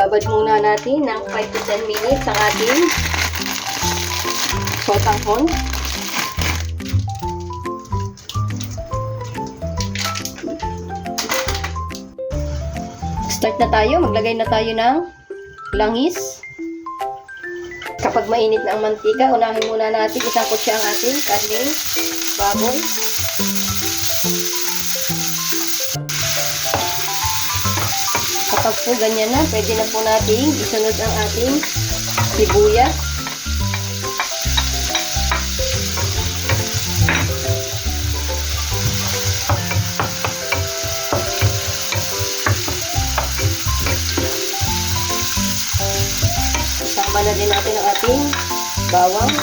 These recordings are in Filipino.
Ibabad muna natin ng 5 to 10 minutes ang ating sotanghon. Start na tayo. Maglagay na tayo ng langis. Kapag mainit na ang mantika, unahin muna natin isang kutsa ang ating karning baboy. Kapag po ganyan na, pwede na po natin isunod ang ating sibuyas. Isama na din natin ang ating bawang.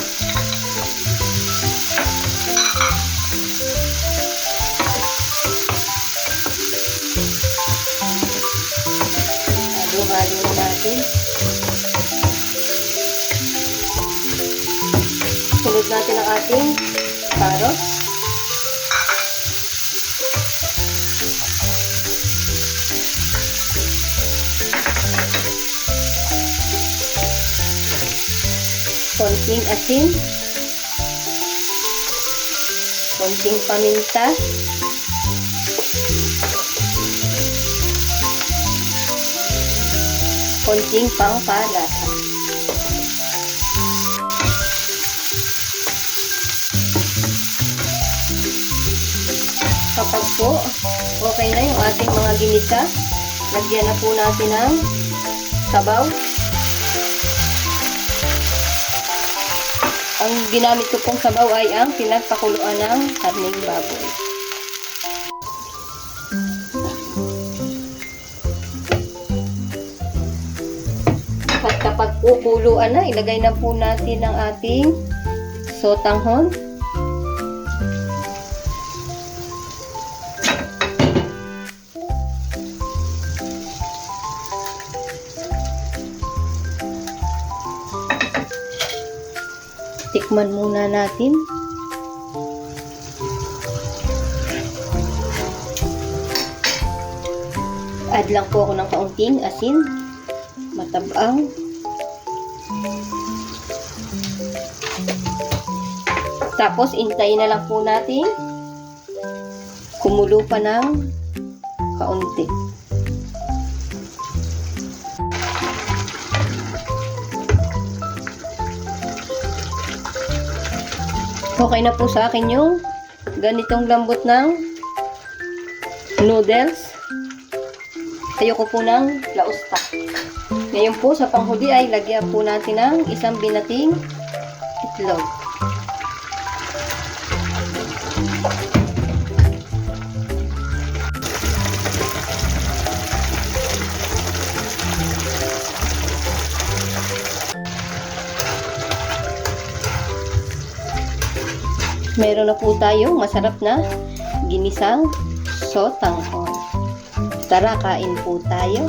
Halo na natin. Sunod natin ang ating carrots. Konting asin. Konting paminta. Konting pangpalasa. Kapag po okay na yung ating mga ginisa, lagyan na po natin ng sabaw. Ang ginamit ko pong sabaw ay ang pinagpakuluan ng karning baboy. At kapag kukuluan na, ilagay na po natin ang ating sotanghon. Tikman muna natin. Add lang po ako ng kaunting asin. Matabang. Tapos, intayin na lang po natin kumulo pa ng kaunti. Okay na po sa akin yung ganitong lambot ng noodles. Ayoko po ng lausta. Ngayon po sa panghuli ay lagyan po natin ng isang binating itlog. Meron na po tayong masarap na ginisang sotanghon. Tara, kain po tayo.